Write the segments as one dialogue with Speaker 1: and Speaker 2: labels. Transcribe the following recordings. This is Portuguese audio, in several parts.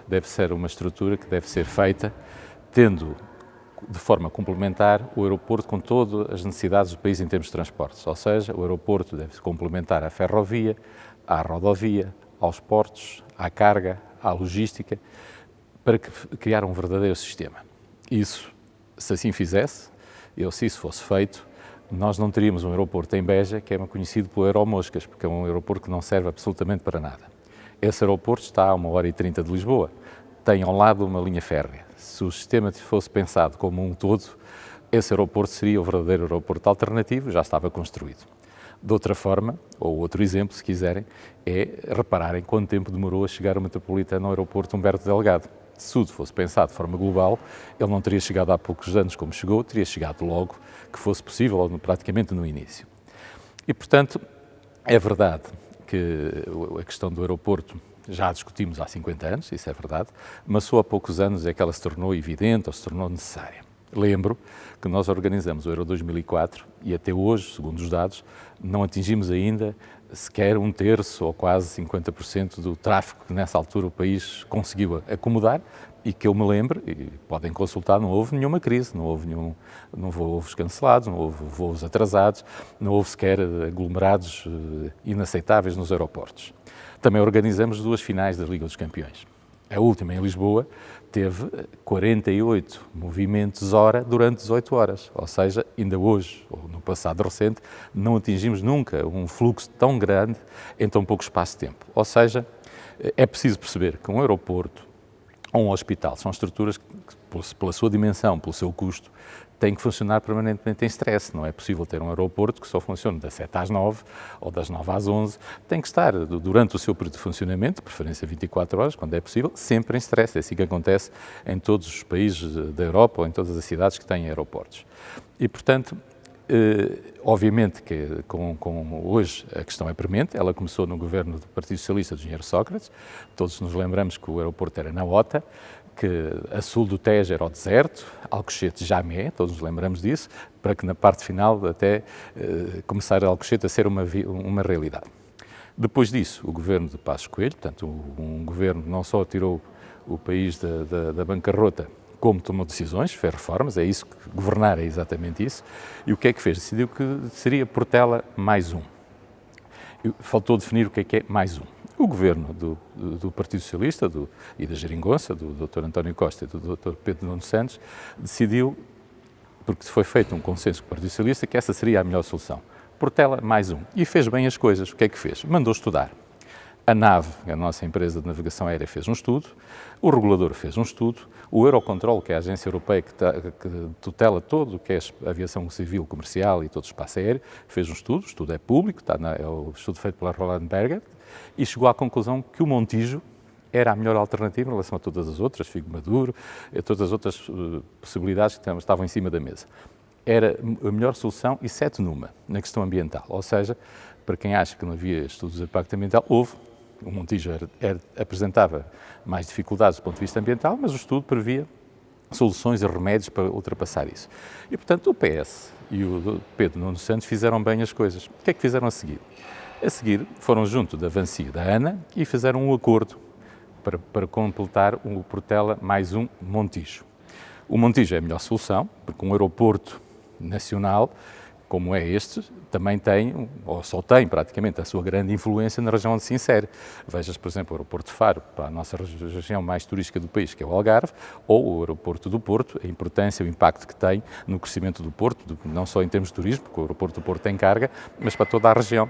Speaker 1: deve ser uma estrutura que deve ser feita tendo de forma complementar o aeroporto com todas as necessidades do país em termos de transportes, ou seja, o aeroporto deve se complementar à ferrovia, à rodovia, aos portos, à carga, à logística, para criar um verdadeiro sistema. Isso, se assim fizesse, ou se isso fosse feito, nós não teríamos um aeroporto em Beja que é conhecido pelo Euromoscas, porque é um aeroporto que não serve absolutamente para nada. Esse aeroporto está a 1h30 de Lisboa, tem ao lado uma linha férrea. Se o sistema fosse pensado como um todo, esse aeroporto seria o verdadeiro aeroporto alternativo, já estava construído. De outra forma, ou outro exemplo, se quiserem, é repararem quanto tempo demorou a chegar o metropolitano ao aeroporto Humberto Delgado. Se tudo fosse pensado de forma global, ele não teria chegado há poucos anos como chegou, teria chegado logo que fosse possível, praticamente no início. E, portanto, é verdade que a questão do aeroporto já a discutimos há 50 anos, isso é verdade, mas só há poucos anos é que ela se tornou evidente ou se tornou necessária. Lembro que nós organizamos o Euro 2004 e até hoje, segundo os dados, não atingimos ainda sequer 1/3 ou quase 50% do tráfego que nessa altura o país conseguiu acomodar e que eu me lembro, e podem consultar, não houve nenhuma crise, não houve voos cancelados, não houve voos atrasados, não houve sequer aglomerados inaceitáveis nos aeroportos. Também organizamos 2 finais da Liga dos Campeões. A última, em Lisboa, teve 48 movimentos hora durante 18 horas, ou seja, ainda hoje, ou no passado recente, não atingimos nunca um fluxo tão grande em tão pouco espaço de tempo. Ou seja, é preciso perceber que um aeroporto ou um hospital são estruturas que, pela sua dimensão, pelo seu custo, têm que funcionar permanentemente em stress. Não é possível ter um aeroporto que só funcione das 7 às 9 ou das 9 às 11. Tem que estar, durante o seu período de funcionamento, de preferência 24 horas, quando é possível, sempre em stress. É assim que acontece em todos os países da Europa ou em todas as cidades que têm aeroportos. E, portanto, obviamente que hoje a questão é premente, ela começou no governo do Partido Socialista do Engenheiro Sócrates, todos nos lembramos que o aeroporto era na OTA, que a sul do Tejo era o deserto, Alcochete Jamé, todos nos lembramos disso, para que na parte final até começar Alcochete a ser uma realidade. Depois disso, o governo de Passos Coelho, portanto um governo que não só tirou o país da bancarrota, como tomou decisões, fez reformas, é isso, governar é exatamente isso, e o que é que fez? Decidiu que seria Portela mais um. Faltou definir o que é mais um. O governo do Partido Socialista e da Geringonça, do Dr. António Costa e do Dr. Pedro Nuno Santos, decidiu, porque foi feito um consenso com o Partido Socialista, que essa seria a melhor solução. Portela mais um. E fez bem as coisas. O que é que fez? Mandou estudar. A NAV, a nossa empresa de navegação aérea, fez um estudo, o regulador fez um estudo, o Eurocontrol, que é a agência europeia que tutela todo o que é a aviação civil, comercial e todo o espaço aéreo, fez um estudo, o estudo é público, é o estudo feito pela Roland Berger, e chegou à conclusão que o Montijo era a melhor alternativa em relação a todas as outras, Figo Maduro, a todas as outras possibilidades que estavam em cima da mesa. Era a melhor solução, exceto numa, na questão ambiental, ou seja, para quem acha que não havia estudos de impacto ambiental, houve. O Montijo apresentava mais dificuldades do ponto de vista ambiental, mas o estudo previa soluções e remédios para ultrapassar isso. E, portanto, o PS e o Pedro Nuno Santos fizeram bem as coisas. O que é que fizeram a seguir? A seguir, foram junto da Vansi e da ANA e fizeram um acordo para completar o Portela mais um Montijo. O Montijo é a melhor solução, porque um aeroporto nacional como é este, também tem, ou só tem praticamente, a sua grande influência na região onde se insere. Vejas, por exemplo, o aeroporto de Faro, para a nossa região mais turística do país, que é o Algarve, ou o aeroporto do Porto, a importância, o impacto que tem no crescimento do Porto, não só em termos de turismo, porque o aeroporto do Porto tem carga, mas para toda a região.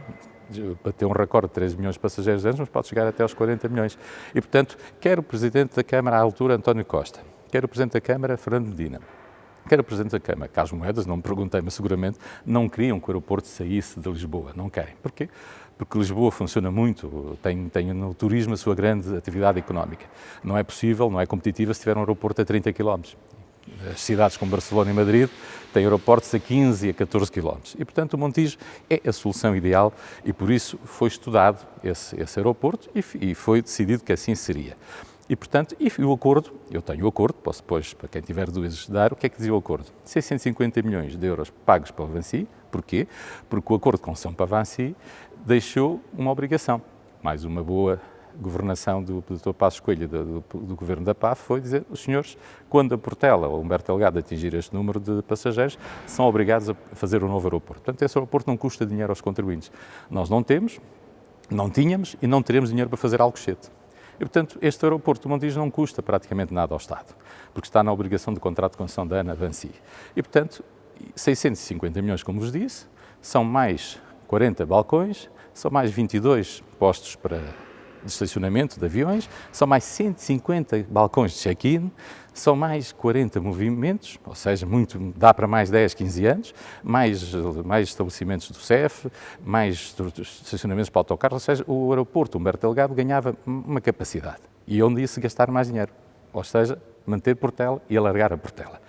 Speaker 1: Para ter um recorde de 13 milhões de passageiros anos, mas pode chegar até aos 40 milhões. E, portanto, quer o Presidente da Câmara à altura, António Costa, quer o Presidente da Câmara, Fernando Medina, quer o Presidente da Câmara, Carlos Moedas, não me perguntei, mas seguramente não queriam que o aeroporto saísse de Lisboa, não querem. Porquê? Porque Lisboa funciona muito, tem no turismo a sua grande atividade económica. Não é possível, não é competitiva se tiver um aeroporto a 30 km. As cidades como Barcelona e Madrid têm aeroportos a 15 e a 14 km. E, portanto, o Montijo é a solução ideal e, por isso, foi estudado esse aeroporto e foi decidido que assim seria. E, portanto, o acordo, eu tenho o acordo, posso depois, para quem tiver dúvidas, dar, o que é que dizia o acordo? 650 milhões de euros pagos pela Vansi. Porquê? Porque o acordo de concessão para a Vansi deixou uma obrigação, mais uma boa governação do Dr. Passos Coelho, do governo da PAF, foi dizer: os senhores, quando a Portela ou Humberto Delgado atingir este número de passageiros, são obrigados a fazer um novo aeroporto. Portanto, esse aeroporto não custa dinheiro aos contribuintes. Nós não temos, não tínhamos e não teremos dinheiro para fazer Alcochete. E, portanto, este aeroporto do Montijo não custa praticamente nada ao Estado, porque está na obrigação de contrato de concessão da ANA Vansi. E, portanto, 650 milhões, como vos disse, são mais 40 balcões, são mais 22 postos de estacionamento de aviões, são mais 150 balcões de check-in, são mais 40 movimentos, ou seja, dá para mais 10, 15 anos, mais estabelecimentos do CEF, mais estacionamentos para autocarros, ou seja, o aeroporto Humberto Delgado ganhava uma capacidade. E onde ia-se gastar mais dinheiro, ou seja, manter Portela e alargar a Portela.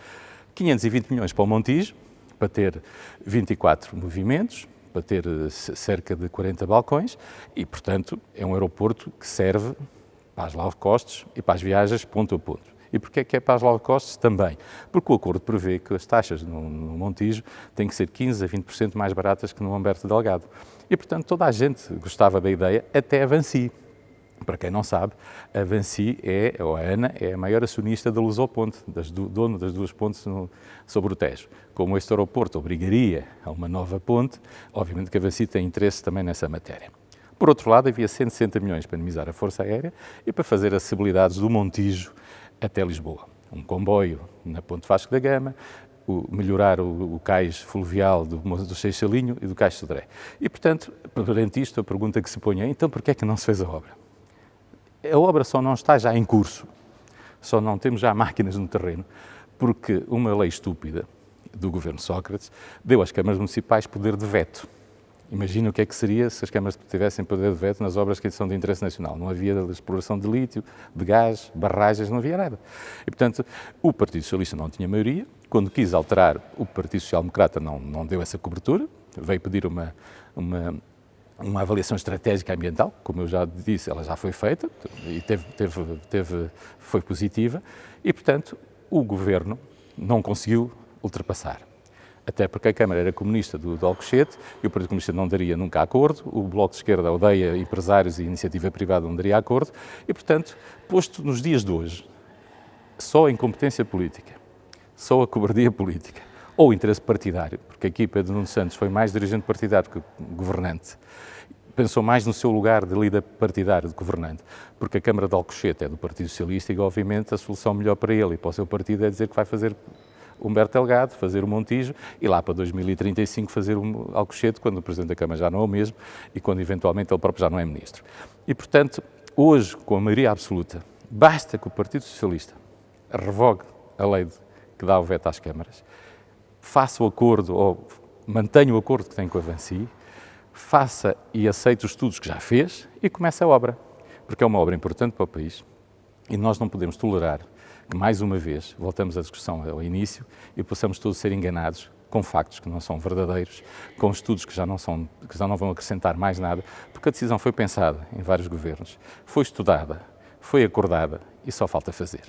Speaker 1: 520 milhões para o Montijo, para ter 24 movimentos, para ter cerca de 40 balcões e, portanto, é um aeroporto que serve para as low costs e para as viagens ponto a ponto. E porquê é que é para as low costs? Também porque o acordo prevê que as taxas no Montijo têm que ser 15% a 20% mais baratas que no Humberto Delgado. E, portanto, toda a gente gostava da ideia, até a Vansi. Para quem não sabe, a Vansi, ou a ANA, é a maior acionista da Lusoponte, dono das duas pontes sobre o Tejo. Como este aeroporto obrigaria a uma nova ponte, obviamente que a Vansi tem interesse também nessa matéria. Por outro lado, havia 160 milhões para dinamizar a Força Aérea e para fazer acessibilidades do Montijo até Lisboa. Um comboio na Ponte Vasco da Gama, melhorar o cais fluvial do Seixalinho e do Cais de Sodré. E, portanto, perante isto, a pergunta que se põe é: então, porquê é que não se fez a obra? A obra só não está já em curso, só não temos já máquinas no terreno, porque uma lei estúpida do governo Sócrates deu às câmaras municipais poder de veto. Imagina o que é que seria se as câmaras tivessem poder de veto nas obras que são de interesse nacional. Não havia exploração de lítio, de gás, barragens, não havia nada. E, portanto, o Partido Socialista não tinha maioria. Quando quis alterar, o Partido Social Democrata não deu essa cobertura, veio pedir uma avaliação estratégica ambiental, como eu já disse, ela já foi feita e foi positiva e, portanto, o Governo não conseguiu ultrapassar. Até porque a Câmara era comunista do Alcochete e o Partido Comunista não daria nunca acordo, o Bloco de Esquerda odeia empresários e iniciativa privada não daria acordo e, portanto, posto nos dias de hoje, só a incompetência política, só a cobardia política ou o interesse partidário, porque aqui Pedro Nuno Santos foi mais dirigente partidário que governante, pensou mais no seu lugar de líder partidário, de governante, porque a Câmara de Alcochete é do Partido Socialista e, obviamente, a solução melhor para ele e para o seu partido é dizer que vai fazer Humberto Delgado, fazer o Montijo e lá para 2035 fazer o Alcochete, quando o Presidente da Câmara já não é o mesmo e quando eventualmente ele próprio já não é Ministro. E, portanto, hoje, com a maioria absoluta, basta que o Partido Socialista revogue a lei que dá o veto às câmaras, faça o acordo ou mantenha o acordo que tem com a Vansi, faça e aceite os estudos que já fez e comece a obra, porque é uma obra importante para o país e nós não podemos tolerar que, mais uma vez, voltamos à discussão ao início e possamos todos ser enganados com factos que não são verdadeiros, com estudos que já não vão acrescentar mais nada, porque a decisão foi pensada em vários governos, foi estudada, foi acordada e só falta fazer.